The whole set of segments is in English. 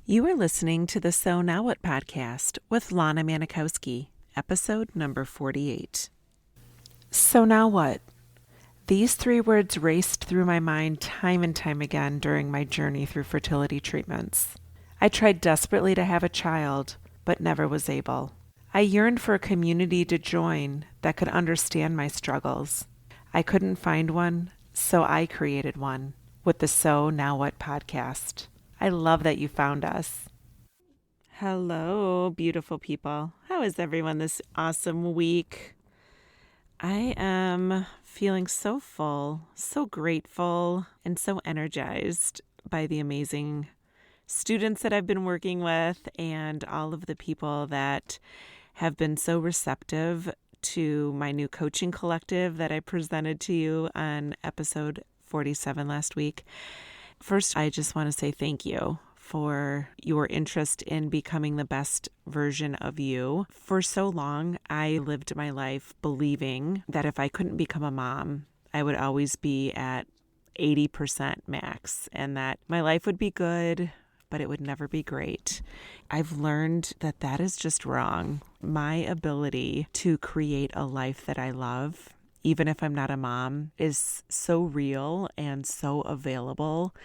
You are listening to the So Now What podcast with Lana Manikowski, episode number 48. So now what? These three words raced through my mind time and time again during my journey through fertility treatments. I tried desperately to have a child, but never was able. I yearned for a community to join that could understand my struggles. I couldn't find one, so I created one with the So Now What podcast. I love that you found us. Hello, beautiful people. How is everyone this awesome week? I am feeling so full, so grateful, and so energized by the amazing students that I've been working with and all of the people that have been so receptive to my new coaching collective that I presented to you on episode 47 last week. First, I just want to say thank you for your interest in becoming the best version of you. For so long, I lived my life believing that if I couldn't become a mom, I would always be at 80% max and that my life would be good, but it would never be great. I've learned that that is just wrong. My ability to create a life that I love, even if I'm not a mom, is so real and so available.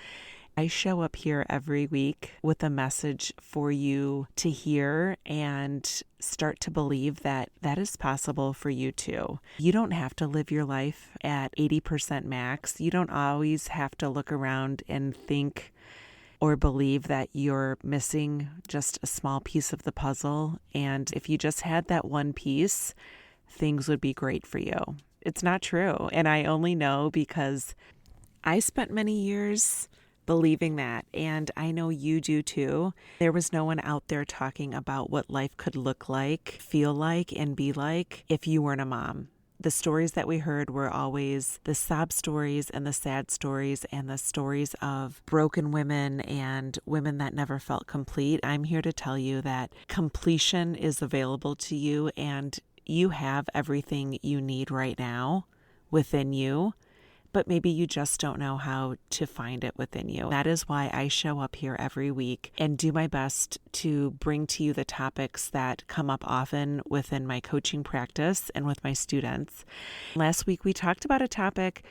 I show up here every week with a message for you to hear and start to believe that that is possible for you too. You don't have to live your life at 80% max. You don't always have to look around and think or believe that you're missing just a small piece of the puzzle. And if you just had that one piece, things would be great for you. It's not true. And I only know because I spent many years believing that, and I know you do too. There was no one out there talking about what life could look like, feel like, and be like if you weren't a mom. The stories that we heard were always the sob stories and the sad stories and the stories of broken women and women that never felt complete. I'm here to tell you that completion is available to you, and you have everything you need right now within you, but maybe you just don't know how to find it within you. That is why I show up here every week and do my best to bring to you the topics that come up often within my coaching practice and with my students. Last week, we talked about a topic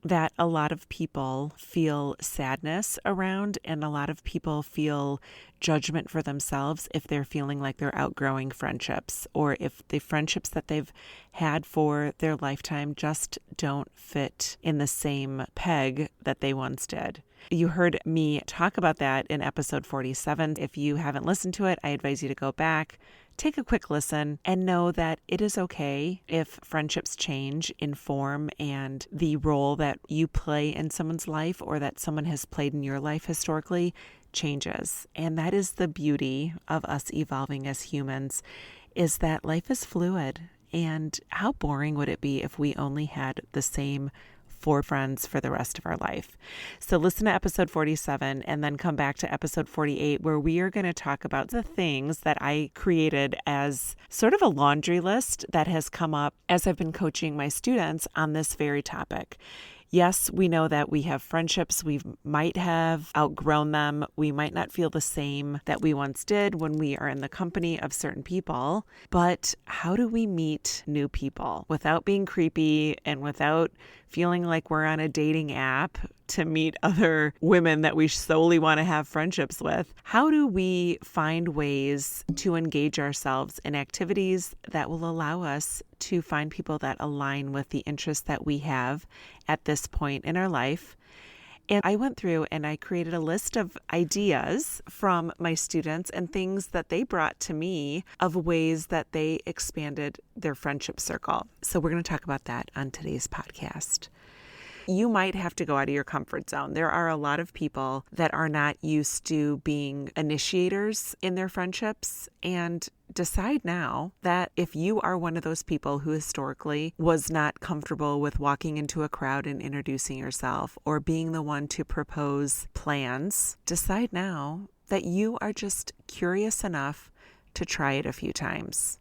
that a lot of people feel sadness around, and a lot of people feel judgment for themselves if they're feeling like they're outgrowing friendships, or if the friendships that they've had for their lifetime just don't fit in the same peg that they once did. You heard me talk about that in episode 47. If you haven't listened to it, I advise you to go back, take a quick listen, and know that it is okay if friendships change in form and the role that you play in someone's life or that someone has played in your life historically changes. And that is the beauty of us evolving as humans, is that life is fluid. And how boring would it be if we only had the same 4 friends for the rest of our life? So listen to episode 47 and then come back to episode 48, where we are going to talk about the things that I created as sort of a laundry list that has come up as I've been coaching my students on this very topic. Yes, we know that we have friendships. We might have outgrown them. We might not feel the same that we once did when we are in the company of certain people. But how do we meet new people without being creepy and without feeling like we're on a dating app to meet other women that we solely want to have friendships with? How do we find ways to engage ourselves in activities that will allow us to find people that align with the interests that we have at this point in our life? And I went through and I created a list of ideas from my students and things that they brought to me of ways that they expanded their friendship circle. So we're going to talk about that on today's podcast. You might have to go out of your comfort zone. There are a lot of people that are not used to being initiators in their friendships, and decide now that if you are one of those people who historically was not comfortable with walking into a crowd and introducing yourself or being the one to propose plans, decide now that you are just curious enough to try it a few times.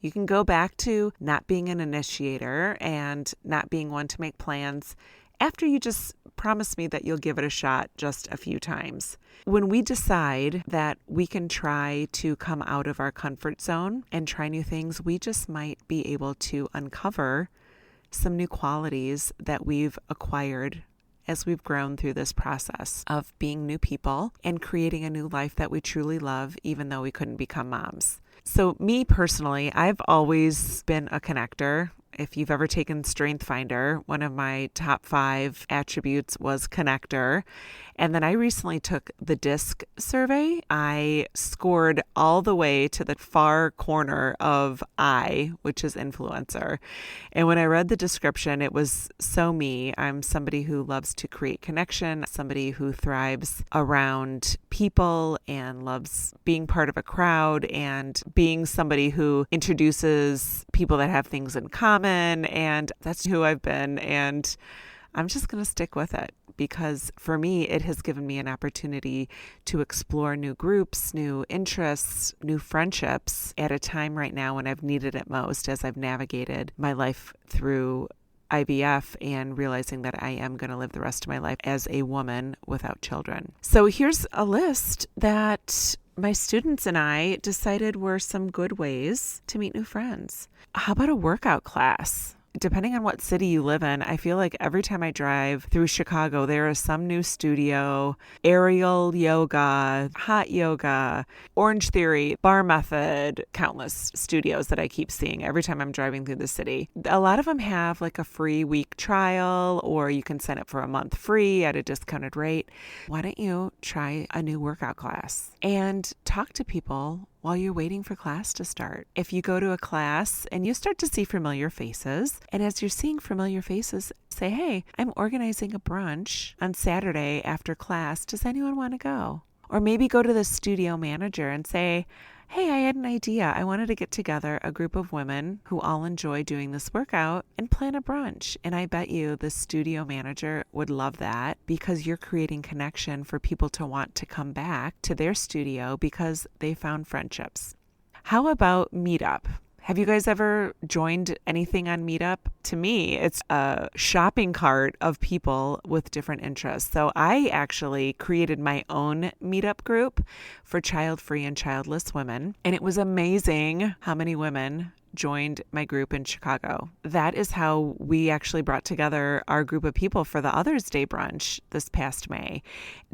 You can go back to not being an initiator and not being one to make plans after you just promise me that you'll give it a shot just a few times. When we decide that we can try to come out of our comfort zone and try new things, we just might be able to uncover some new qualities that we've acquired as we've grown through this process of being new people and creating a new life that we truly love, even though we couldn't become moms. So me personally, I've always been a connector. If you've ever taken Strength Finder, one of my top 5 attributes was connector. And then I recently took the DISC survey. I scored all the way to the far corner of I, which is influencer. And when I read the description, it was so me. I'm somebody who loves to create connection, somebody who thrives around people and loves being part of a crowd and being somebody who introduces people that have things in common. And that's who I've been. And I'm just going to stick with it because for me, it has given me an opportunity to explore new groups, new interests, new friendships at a time right now when I've needed it most as I've navigated my life through IVF and realizing that I am going to live the rest of my life as a woman without children. So here's a list that my students and I decided were some good ways to meet new friends. How about a workout class? Depending on what city you live in, I feel like every time I drive through Chicago, there is some new studio, aerial yoga, hot yoga, Orange Theory, Bar Method, countless studios that I keep seeing every time I'm driving through the city. A lot of them have like a free week trial, or you can sign up for a month free at a discounted rate. Why don't you try a new workout class and talk to people while you're waiting for class to start? If you go to a class and you start to see familiar faces, and as you're seeing familiar faces, say, hey, I'm organizing a brunch on Saturday after class. Does anyone want to go? Or maybe go to the studio manager and say, hey, I had an idea. I wanted to get together a group of women who all enjoy doing this workout and plan a brunch. And I bet you the studio manager would love that because you're creating connection for people to want to come back to their studio because they found friendships. How about Meetup? Have you guys ever joined anything on Meetup? To me, it's a shopping cart of people with different interests. So I actually created my own Meetup group for child-free and childless women. And it was amazing how many women joined my group in Chicago. That is how we actually brought together our group of people for the Others Day brunch this past May.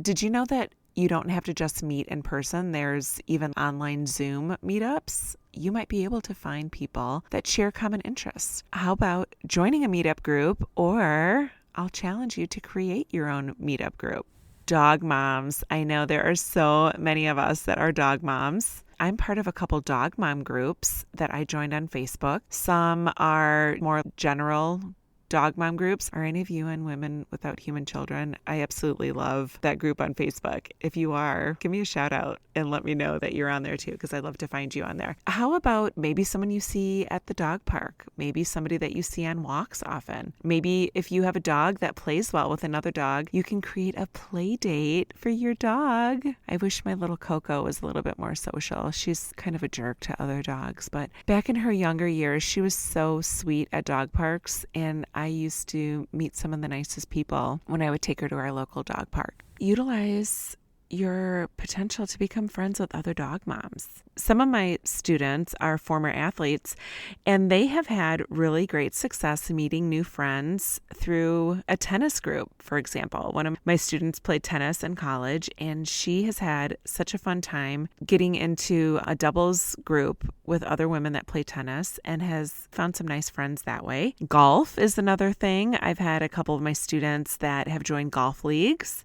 Did you know that you don't have to just meet in person? There's even online Zoom meetups. You might be able to find people that share common interests. How about joining a meetup group, or I'll challenge you to create your own meetup group. Dog moms. I know there are so many of us that are dog moms. I'm part of a couple dog mom groups that I joined on Facebook. Some are more general dog mom groups. Are any of you in Women Without Human Children? I absolutely love that group on Facebook. If you are, give me a shout out and let me know that you're on there too, because I love to find you on there. How about maybe someone you see at the dog park? Maybe somebody that you see on walks often. Maybe if you have a dog that plays well with another dog, you can create a play date for your dog. I wish my little Coco was a little bit more social. She's kind of a jerk to other dogs, but back in her younger years, she was so sweet at dog parks, and I used to meet some of the nicest people when I would take her to our local dog park. Utilize your potential to become friends with other dog moms. Some of my students are former athletes, and they have had really great success meeting new friends through a tennis group, for example. One of my students played tennis in college, and she has had such a fun time getting into a doubles group with other women that play tennis and has found some nice friends that way. Golf is another thing. I've had a couple of my students that have joined golf leagues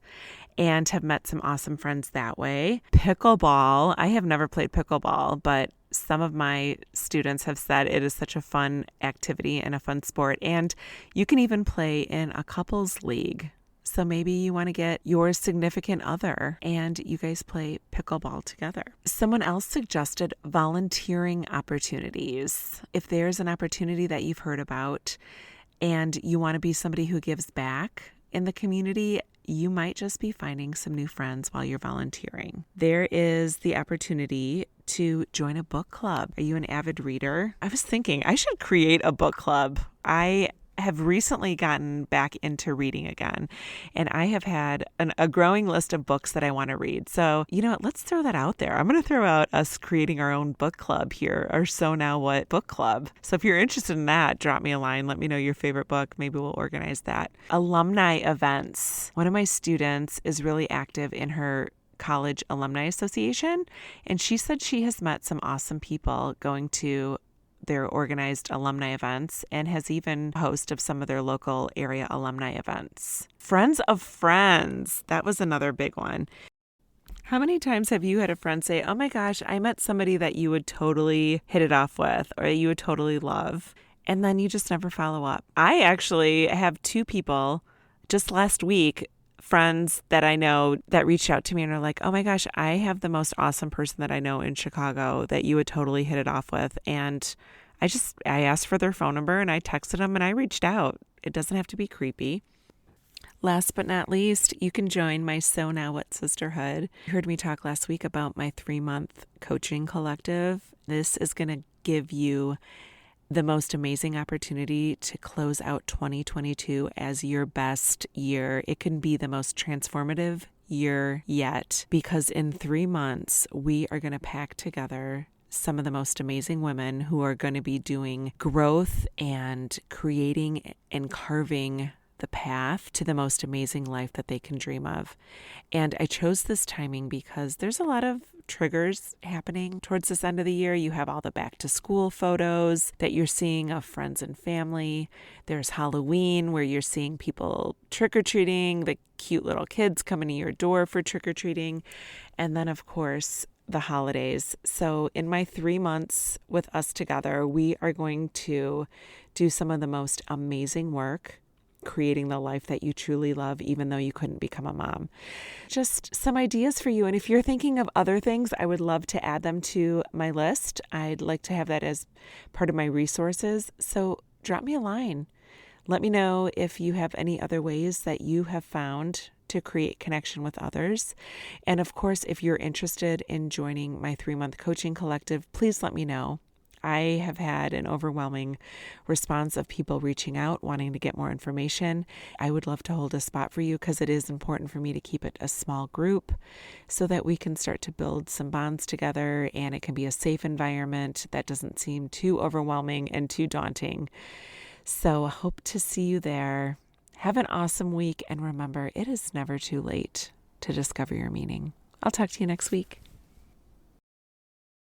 and have met some awesome friends that way. Pickleball. I have never played pickleball, but some of my students have said it is such a fun activity and a fun sport. And you can even play in a couples league. So maybe you want to get your significant other and you guys play pickleball together. Someone else suggested volunteering opportunities. If there's an opportunity that you've heard about and you want to be somebody who gives back in the community, you might just be finding some new friends while you're volunteering. There is the opportunity to join a book club. Are you an avid reader? I was thinking I should create a book club. I have recently gotten back into reading again, and I have had a growing list of books that I want to read. So, you know what? Let's throw that out there. I'm going to throw out us creating our own book club here, our So Now What book club. So if you're interested in that, drop me a line. Let me know your favorite book. Maybe we'll organize that. Alumni events. One of my students is really active in her college alumni association, and she said she has met some awesome people going to their organized alumni events and has even host of some of their local area alumni events. Friends of friends. That was another big one. How many times have you had a friend say, oh my gosh, I met somebody that you would totally hit it off with or you would totally love, and then you just never follow up? I actually have two people just last week, friends that I know, that reached out to me and are like, oh my gosh, I have the most awesome person that I know in Chicago that you would totally hit it off with. And I asked for their phone number and I texted them and I reached out. It doesn't have to be creepy. Last but not least, you can join my So Now What Sisterhood. You heard me talk last week about my 3-month coaching collective. This is going to give you the most amazing opportunity to close out 2022 as your best year. It can be the most transformative year yet, because in 3 months, we are going to pack together some of the most amazing women who are going to be doing growth and creating and carving the path to the most amazing life that they can dream of. And I chose this timing because there's a lot of triggers happening towards this end of the year. You have all the back to school photos that you're seeing of friends and family. There's Halloween where you're seeing people trick-or-treating, the cute little kids coming to your door for trick-or-treating. And then, of course, the holidays. So in my 3 months with us together, we are going to do some of the most amazing work creating the life that you truly love, even though you couldn't become a mom. Just some ideas for you. And if you're thinking of other things, I would love to add them to my list. I'd like to have that as part of my resources. So drop me a line. Let me know if you have any other ways that you have found to create connection with others. And of course, if you're interested in joining my 3-month coaching collective, please let me know. I have had an overwhelming response of people reaching out, wanting to get more information. I would love to hold a spot for you because it is important for me to keep it a small group so that we can start to build some bonds together and it can be a safe environment that doesn't seem too overwhelming and too daunting. So I hope to see you there. Have an awesome week, and remember, it is never too late to discover your meaning. I'll talk to you next week.